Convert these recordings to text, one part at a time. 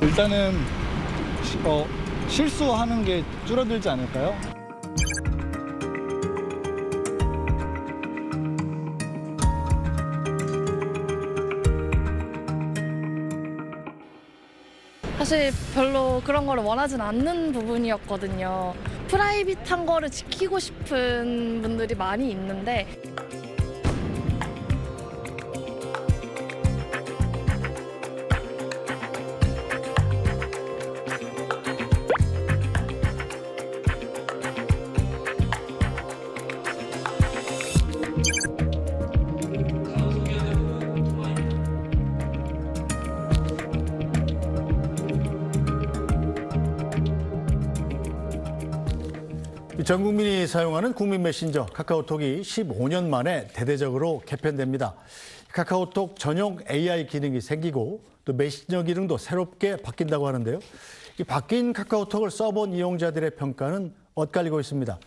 일단은 실수하는 게 줄어들지 않을까요? 사실 별로 그런 거를 원하진 않는 부분이었거든요. 프라이빗한 거를 지키고 싶은 분들이 많이 있는데 전 국민이 사용하는 국민 메신저 카카오톡이 15년 만에 대대적으로 개편됩니다. 카카오톡 전용 AI 기능이 생기고 또 메신저 기능도 새롭게 바뀐다고 하는데요. 이 바뀐 카카오톡을 써본 이용자들의 평가는 엇갈리고 있습니다.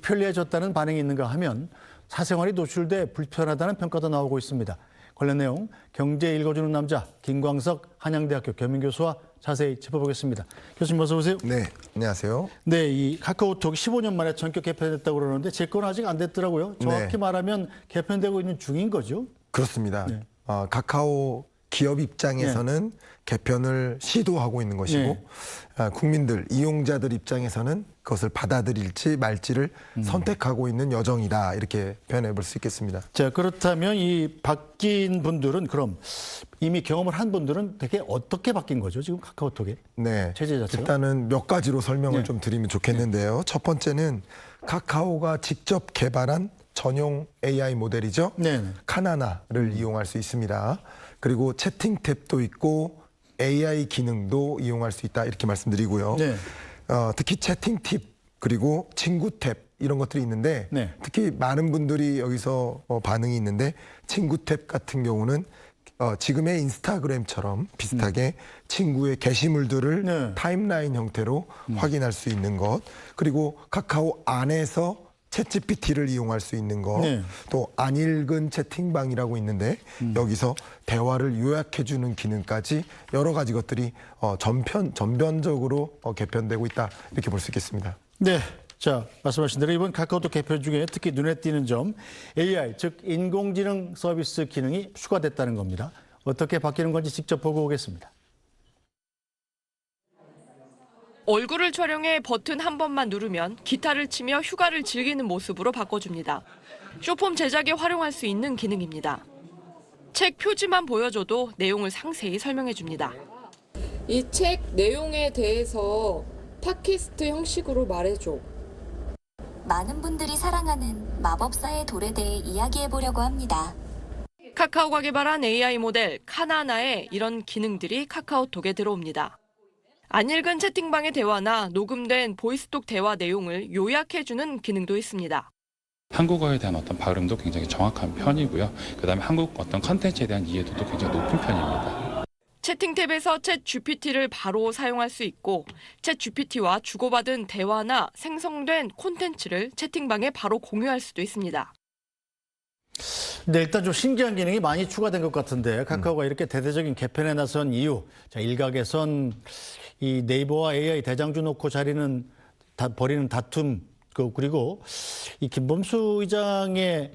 편리해졌다는 반응이 있는가 하면 사생활이 노출돼 불편하다는 평가도 나오고 있습니다. 관련 내용 경제 읽어주는 남자 김광석 한양대학교 겸임교수와 자세히 짚어보겠습니다. 교수님 어서 오세요. 네, 안녕하세요. 네, 이 카카오톡이 15년 만에 전격 개편됐다고 그러는데 제 건 아직 안 됐더라고요. 정확히 네. 말하면 개편되고 있는 중인 거죠? 그렇습니다. 네. 카카오 기업 입장에서는 개편을 시도하고 있는 것이고 네. 국민들, 이용자들 입장에서는 그것을 받아들일지 말지를 선택하고 있는 여정이다. 이렇게 표현해 볼 수 있겠습니다. 자, 그렇다면 이 바뀐 분들은 그럼 이미 경험을 한 분들은 되게 어떻게 바뀐 거죠? 지금 카카오톡에? 네, 체제 자체가? 일단은 몇 가지로 설명을 네. 좀 드리면 좋겠는데요. 첫 번째는 카카오가 직접 개발한 전용 AI 모델이죠. 네. 카나나를 이용할 수 있습니다. 그리고 채팅 탭도 있고 AI 기능도 이용할 수 있다 이렇게 말씀드리고요. 네. 특히 채팅 팁 그리고 친구 탭 이런 것들이 있는데 네. 특히 많은 분들이 여기서 반응이 있는데 친구 탭 같은 경우는 지금의 인스타그램처럼 비슷하게 친구의 게시물들을 네. 타임라인 형태로 확인할 수 있는 것, 그리고 카카오 안에서 챗GPT를 이용할 수 있는 것, 네. 또 안 읽은 채팅방이라고 있는데 여기서 대화를 요약해주는 기능까지 여러 가지 것들이 전변적으로 개편되고 있다 이렇게 볼 수 있겠습니다. 네. 자, 말씀하신 대로 이번 카카오톡 개편 중에 특히 눈에 띄는 점 AI, 즉 인공지능 서비스 기능이 추가됐다는 겁니다. 어떻게 바뀌는 건지 직접 보고 오겠습니다. 얼굴을 촬영해 버튼 한 번만 누르면 기타를 치며 휴가를 즐기는 모습으로 바꿔줍니다. 쇼폼 제작에 활용할 수 있는 기능입니다. 책 표지만 보여줘도 내용을 상세히 설명해줍니다. 이 책 내용에 대해서 팟캐스트 형식으로 말해줘. 많은 분들이 사랑하는 마법사의 돌에 대해 이야기해보려고 합니다. 카카오가 개발한 AI 모델 카나나에 이런 기능들이 카카오톡에 들어옵니다. 안 읽은 채팅방의 대화나 녹음된 보이스톡 대화 내용을 요약해주는 기능도 있습니다. 한국어에 대한 어떤 발음도 굉장히 정확한 편이고요. 그다음에 한국 어떤 컨텐츠에 대한 이해도도 굉장히 높은 편입니다. 채팅 탭에서 챗 GPT를 바로 사용할 수 있고 챗 GPT와 주고받은 대화나 생성된 콘텐츠를 채팅방에 바로 공유할 수도 있습니다. 네, 일단 좀 신기한 기능이 많이 추가된 것 같은데 카카오가 이렇게 대대적인 개편에 나선 이유, 자, 일각에선 이 네이버와 AI 대장주 놓고 벌이는 다툼, 그리고 이 김범수 의장의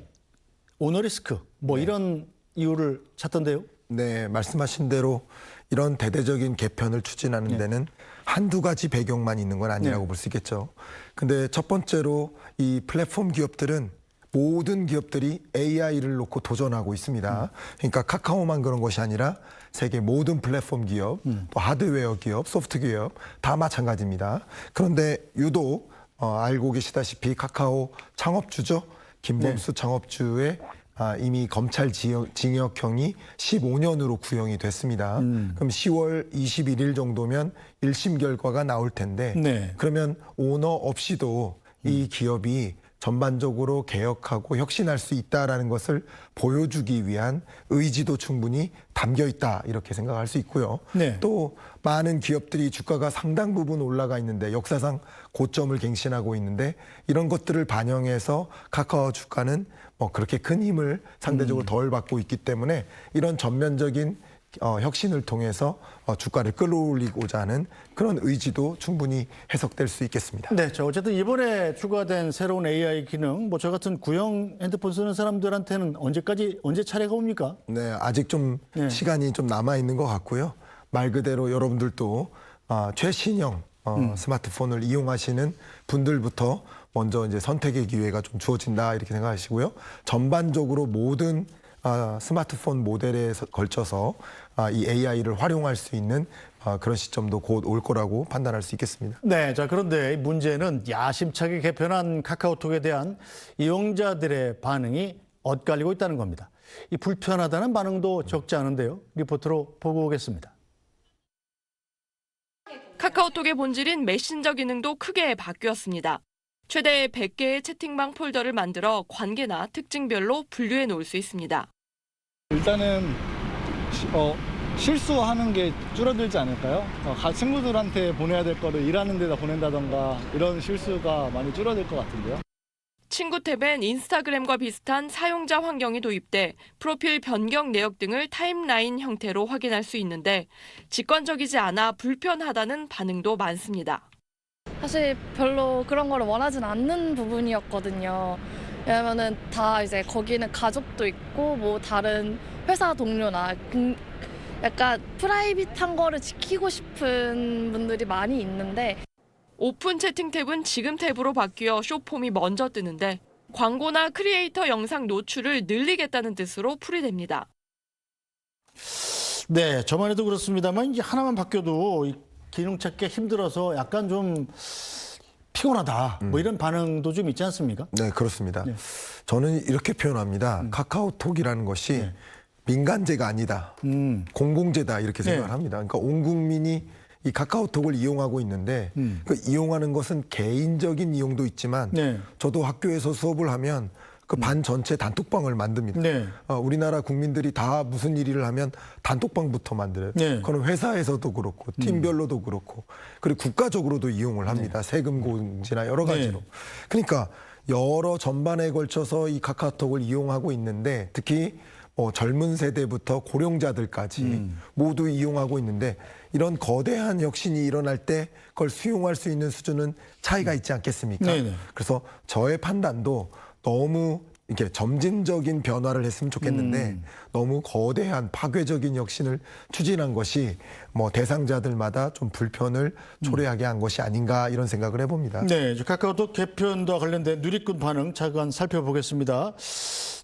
오너리스크 이런 이유를 찾던데요. 네, 말씀하신 대로 이런 대대적인 개편을 추진하는 데는 한두 가지 배경만 있는 건 아니라고 볼 수 있겠죠. 근데 첫 번째로 이 플랫폼 기업들은 모든 기업들이 AI를 놓고 도전하고 있습니다. 그러니까 카카오만 그런 것이 아니라 세계 모든 플랫폼 기업, 또 하드웨어 기업, 소프트 기업 다 마찬가지입니다. 그런데 유독 알고 계시다시피 카카오 창업주죠. 김범수 창업주의 이미 검찰 징역형이 15년으로 구형이 됐습니다. 그럼 10월 21일 정도면 1심 결과가 나올 텐데 그러면 오너 없이도 이 기업이 전반적으로 개혁하고 혁신할 수 있다라는 것을 보여주기 위한 의지도 충분히 담겨 있다 이렇게 생각할 수 있고요. 또 많은 기업들이 주가가 상당 부분 올라가 있는데 역사상 고점을 갱신하고 있는데 이런 것들을 반영해서 카카오 주가는 그렇게 큰 힘을 상대적으로 덜 받고 있기 때문에 이런 전면적인 혁신을 통해서 주가를 끌어올리고자 하는 그런 의지도 충분히 해석될 수 있겠습니다. 네, 자 어쨌든 이번에 추가된 새로운 AI 기능, 뭐 저 같은 구형 핸드폰 쓰는 사람들한테는 언제 차례가 옵니까? 네, 아직 좀 시간이 좀 남아 있는 것 같고요. 말 그대로 여러분들도 최신형 스마트폰을 이용하시는 분들부터 먼저 이제 선택의 기회가 좀 주어진다 이렇게 생각하시고요. 전반적으로 모든 스마트폰 모델에 걸쳐서 이 AI를 활용할 수 있는 그런 시점도 곧 올 거라고 판단할 수 있겠습니다. 네, 자 그런데 문제는 야심차게 개편한 카카오톡에 대한 이용자들의 반응이 엇갈리고 있다는 겁니다. 이 불편하다는 반응도 적지 않은데요. 리포트로 보고 오겠습니다. 카카오톡의 본질인 메신저 기능도 크게 바뀌었습니다. 최대 100개의 채팅방 폴더를 만들어 관계나 특징별로 분류해 놓을 수 있습니다. 일단은 실수하는 게 줄어들지 않을까요? 친구들한테 보내야 될 거를 일하는 데다 보낸다던가 이런 실수가 많이 줄어들 것 같은데요. 친구 탭엔 인스타그램과 비슷한 사용자 환경이 도입돼 프로필 변경 내역 등을 타임라인 형태로 확인할 수 있는데 직관적이지 않아 불편하다는 반응도 많습니다. 사실 별로 그런 걸 원하진 않는 부분이었거든요. 왜냐면은 다 이제 거기는 가족도 있고 뭐 다른 회사 동료나 약간 프라이빗한 거를 지키고 싶은 분들이 많이 있는데 오픈 채팅 탭은 지금 탭으로 바뀌어 쇼폼이 먼저 뜨는데 광고나 크리에이터 영상 노출을 늘리겠다는 뜻으로 풀이됩니다. 네, 저만 해도 그렇습니다만 이게 하나만 바뀌어도 이 기능 찾기 힘들어서 약간 좀 피곤하다. 뭐 이런 반응도 좀 있지 않습니까? 네, 그렇습니다. 네. 저는 이렇게 표현합니다. 카카오톡이라는 것이 민간제가 아니다. 공공재다 이렇게 생각을 합니다. 그러니까 온 국민이 이 카카오톡을 이용하고 있는데 그 이용하는 것은 개인적인 이용도 있지만 저도 학교에서 수업을 하면 그 반 전체 단톡방을 만듭니다. 우리나라 국민들이 다 무슨 일을 하면 단톡방부터 만들어요. 그건 회사에서도 그렇고 팀별로도 그렇고 그리고 국가적으로도 이용을 합니다. 세금 공지나 여러 가지로. 그러니까 여러 전반에 걸쳐서 이 카카오톡을 이용하고 있는데 특히 젊은 세대부터 고령자들까지 모두 이용하고 있는데 이런 거대한 혁신이 일어날 때 그걸 수용할 수 있는 수준은 차이가 있지 않겠습니까? 그래서 저의 판단도 너무 이렇게 점진적인 변화를 했으면 좋겠는데 너무 거대한 파괴적인 혁신을 추진한 것이 뭐 대상자들마다 좀 불편을 초래하게 한 것이 아닌가 이런 생각을 해봅니다. 네, 카카오톡 개편과 관련된 누리꾼 반응 잠깐 살펴보겠습니다.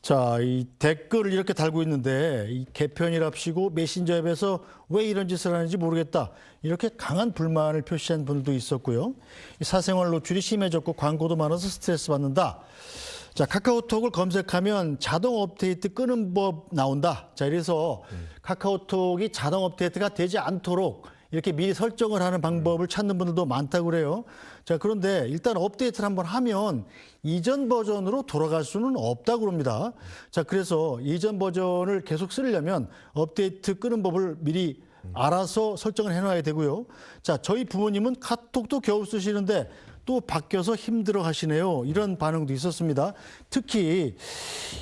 자, 이 댓글을 이렇게 달고 있는데 이 개편이랍시고 메신저 앱에서 왜 이런 짓을 하는지 모르겠다. 이렇게 강한 불만을 표시한 분들도 있었고요. 이 사생활 노출이 심해졌고 광고도 많아서 스트레스 받는다. 자, 카카오톡을 검색하면 자동 업데이트 끄는 법 나온다. 자, 이래서 카카오톡이 자동 업데이트가 되지 않도록 이렇게 미리 설정을 하는 방법을 찾는 분들도 많다고 그래요. 자, 그런데 일단 업데이트를 한번 하면 이전 버전으로 돌아갈 수는 없다고 그럽니다. 자, 그래서 이전 버전을 계속 쓰려면 업데이트 끄는 법을 미리 알아서 설정을 해놔야 되고요. 자, 저희 부모님은 카톡도 겨우 쓰시는데 또 바뀌어서 힘들어 하시네요. 이런 반응도 있었습니다. 특히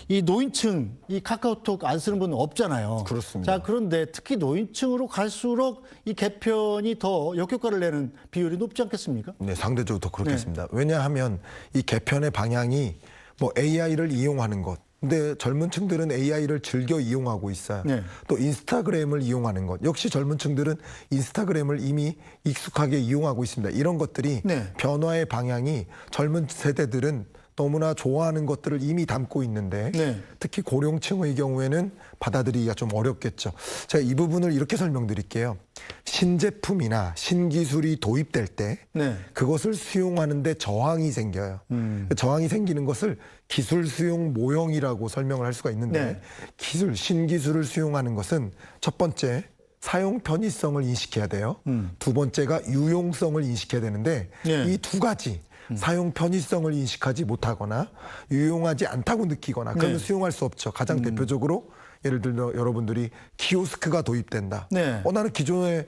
이 노인층, 이 카카오톡 안 쓰는 분은 없잖아요. 그렇습니다. 자, 그런데 특히 노인층으로 갈수록 이 개편이 더 역효과를 내는 비율이 높지 않겠습니까? 네, 상대적으로 더 그렇겠습니다. 왜냐하면 이 개편의 방향이 뭐 AI를 이용하는 것, 근데 젊은 층들은 AI를 즐겨 이용하고 있어요. 또 인스타그램을 이용하는 것. 역시 젊은 층들은 인스타그램을 이미 익숙하게 이용하고 있습니다. 이런 것들이 변화의 방향이 젊은 세대들은 너무나 좋아하는 것들을 이미 담고 있는데 특히 고령층의 경우에는 받아들이기가 좀 어렵겠죠. 제가 이 부분을 이렇게 설명드릴게요. 신제품이나 신기술이 도입될 때 그것을 수용하는데 저항이 생겨요. 저항이 생기는 것을 기술 수용 모형이라고 설명을 할 수가 있는데 신기술을 수용하는 것은 첫 번째 사용 편의성을 인식해야 돼요. 두 번째가 유용성을 인식해야 되는데 이 두 가지 사용 편의성을 인식하지 못하거나 유용하지 않다고 느끼거나 그러면 수용할 수 없죠. 가장 대표적으로 예를 들어 여러분들이 키오스크가 도입된다. 나는 기존에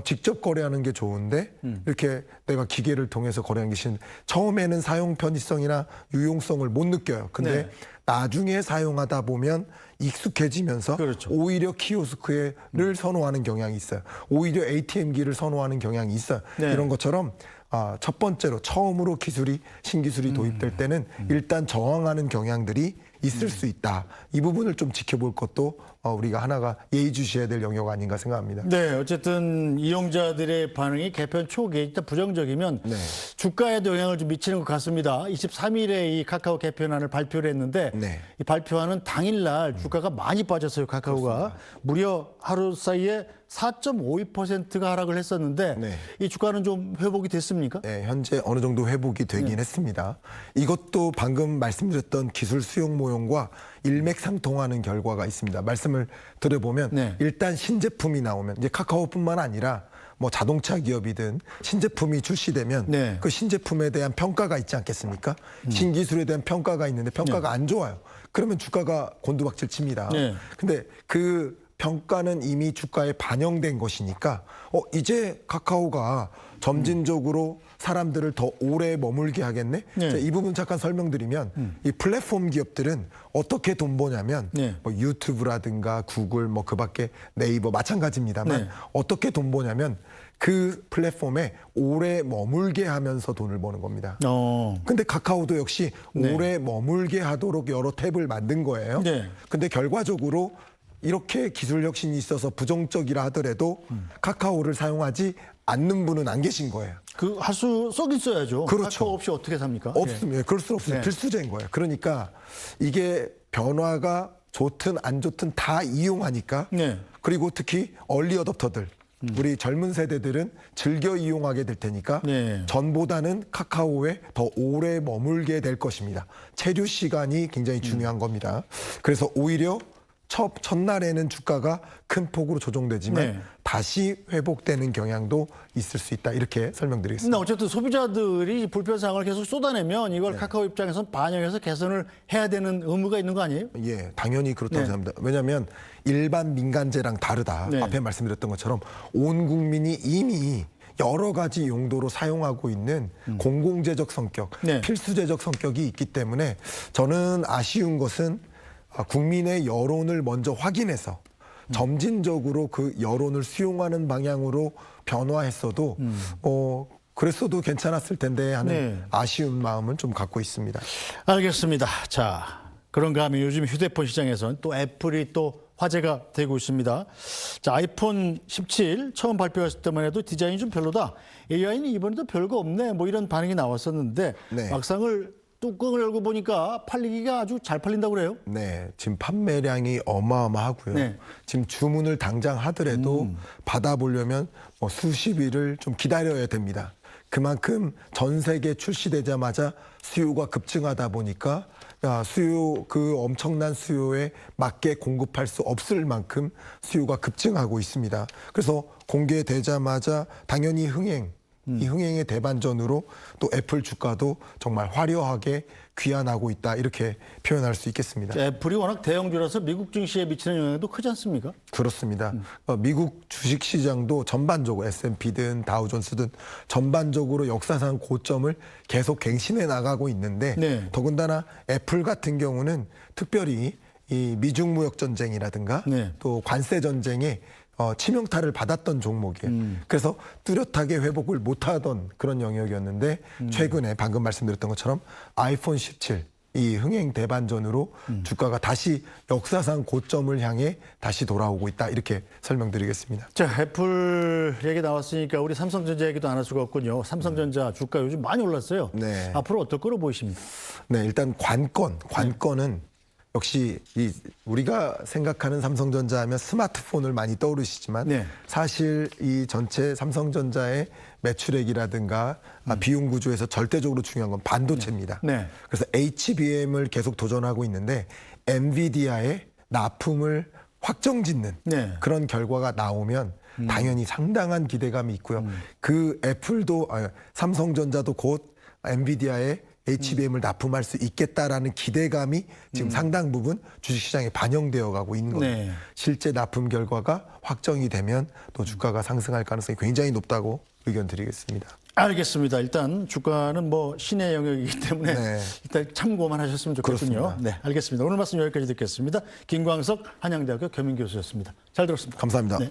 직접 거래하는 게 좋은데 이렇게 내가 기계를 통해서 거래하는 게 싫은데 처음에는 사용 편의성이나 유용성을 못 느껴요. 근데 네. 나중에 사용하다 보면 익숙해지면서 그렇죠. 오히려 키오스크를 선호하는 경향이 있어요. 오히려 ATM기를 선호하는 경향이 있어요. 네. 이런 것처럼 첫 번째로 처음으로 신기술이 도입될 때는 일단 저항하는 경향들이 있을 수 있다. 이 부분을 좀 지켜볼 것도 우리가 하나가 예의주시해야 될 영역 아닌가 생각합니다. 네, 어쨌든 이용자들의 반응이 개편 초기에 일단 부정적이면 네. 주가에도 영향을 좀 미치는 것 같습니다. 23일에 이 카카오 개편안을 발표를 했는데 네. 이 발표하는 당일날 주가가 많이 빠졌어요. 카카오가 무려 하루 사이에 4.52%가 하락을 했었는데 네. 이 주가는 좀 회복이 됐습니까? 네, 현재 어느 정도 회복이 되긴 했습니다. 이것도 방금 말씀드렸던 기술 수용 모형과 일맥상통하는 결과가 있습니다. 말씀을 드려보면 네. 일단 신제품이 나오면 이제 카카오뿐만 아니라 뭐 자동차 기업이든 신제품이 출시되면 네. 그 신제품에 대한 평가가 있지 않겠습니까? 신기술에 대한 평가가 있는데 평가가 안 좋아요. 그러면 주가가 곤두박질 칩니다. 네. 근데 그 평가는 이미 주가에 반영된 것이니까 이제 카카오가 점진적으로 사람들을 더 오래 머물게 하겠네. 네. 자, 이 부분 잠깐 설명드리면 이 플랫폼 기업들은 어떻게 돈 버냐면 네. 뭐 유튜브라든가 구글 뭐 그밖에 네이버 마찬가지입니다만 네. 어떻게 돈 버냐면 그 플랫폼에 오래 머물게 하면서 돈을 버는 겁니다. 근데 카카오도 역시 네. 오래 머물게 하도록 여러 탭을 만든 거예요. 네. 근데 결과적으로 이렇게 기술 혁신이 있어서 부정적이라 하더라도 카카오를 사용하지 않는 분은 안 계신 거예요. 그 할 수 썩 있어야죠. 그렇죠. 카카오 없이 어떻게 삽니까? 없습니다. 그럴 수 없어요. 네. 필수제인 거예요. 그러니까 이게 변화가 좋든 안 좋든 다 이용하니까 네. 그리고 특히 얼리 어댑터들 우리 젊은 세대들은 즐겨 이용하게 될 테니까 네. 전보다는 카카오에 더 오래 머물게 될 것입니다. 체류 시간이 굉장히 중요한 겁니다. 그래서 오히려 첫날에는 주가가 큰 폭으로 조정되지만 네. 다시 회복되는 경향도 있을 수 있다. 이렇게 설명드리겠습니다. 근데 어쨌든 소비자들이 불편사항을 계속 쏟아내면 이걸 카카오 입장에서는 반영해서 개선을 해야 되는 의무가 있는 거 아니에요? 예, 당연히 그렇다고 네. 생각합니다. 왜냐하면 일반 민간제랑 다르다. 네. 앞에 말씀드렸던 것처럼 온 국민이 이미 여러 가지 용도로 사용하고 있는 공공재적 성격, 네. 필수재적 성격이 있기 때문에 저는 아쉬운 것은 국민의 여론을 먼저 확인해서 점진적으로 그 여론을 수용하는 방향으로 변화했어도 그랬어도 괜찮았을 텐데 하는 네. 아쉬운 마음은 좀 갖고 있습니다. 알겠습니다. 자, 그런가 하면 요즘 휴대폰 시장에서는 또 애플이 또 화제가 되고 있습니다. 자, 아이폰 17 처음 발표했을 때만 해도 디자인이 좀 별로다. AI는 이번에도 별거 없네. 뭐 이런 반응이 나왔었는데 네. 막상을 뚜껑을 열고 보니까 팔리기가 아주 잘 팔린다고 그래요. 네, 지금 판매량이 어마어마하고요. 네. 지금 주문을 당장 하더라도 받아보려면 뭐 수십 일을 좀 기다려야 됩니다. 그만큼 전 세계 출시되자마자 수요가 급증하다 보니까 그 엄청난 수요에 맞게 공급할 수 없을 만큼 수요가 급증하고 있습니다. 그래서 공개되자마자 당연히 이 흥행의 대반전으로 또 애플 주가도 정말 화려하게 귀환하고 있다 이렇게 표현할 수 있겠습니다. 애플이 워낙 대형주라서 미국 증시에 미치는 영향도 크지 않습니까? 그렇습니다. 미국 주식시장도 전반적으로 S&P든 다우존스든 전반적으로 역사상 고점을 계속 갱신해 나가고 있는데 네. 더군다나 애플 같은 경우는 특별히 이 미중 무역 전쟁이라든가 네. 또 관세 전쟁에 치명타를 받았던 종목이에요. 그래서 뚜렷하게 회복을 못하던 그런 영역이었는데 최근에 방금 말씀드렸던 것처럼 아이폰 17 이 흥행 대반전으로 주가가 다시 역사상 고점을 향해 다시 돌아오고 있다 이렇게 설명드리겠습니다. 자, 애플 얘기 나왔으니까 우리 삼성전자 얘기도 안 할 수가 없군요. 삼성전자 주가 요즘 많이 올랐어요. 네. 앞으로 어떨 거로 보이십니까? 네, 일단 관건은 역시 우리가 생각하는 삼성전자 하면 스마트폰을 많이 떠오르시지만 네. 사실 이 전체 삼성전자의 매출액이라든가 비용 구조에서 절대적으로 중요한 건 반도체입니다. 네. 그래서 HBM을 계속 도전하고 있는데 엔비디아의 납품을 확정짓는 네. 그런 결과가 나오면 당연히 상당한 기대감이 있고요. 그 삼성전자도 곧 엔비디아의 HBM을 납품할 수 있겠다라는 기대감이 지금 상당 부분 주식시장에 반영되어 가고 있는 겁니다. 네. 실제 납품 결과가 확정이 되면 또 주가가 상승할 가능성이 굉장히 높다고 의견 드리겠습니다. 알겠습니다. 일단 주가는 뭐 신의 영역이기 때문에 네. 일단 참고만 하셨으면 좋겠군요. 그렇습니다. 네, 알겠습니다. 오늘 말씀 여기까지 듣겠습니다. 김광석 한양대학교 겸임교수였습니다. 잘 들었습니다. 감사합니다. 네.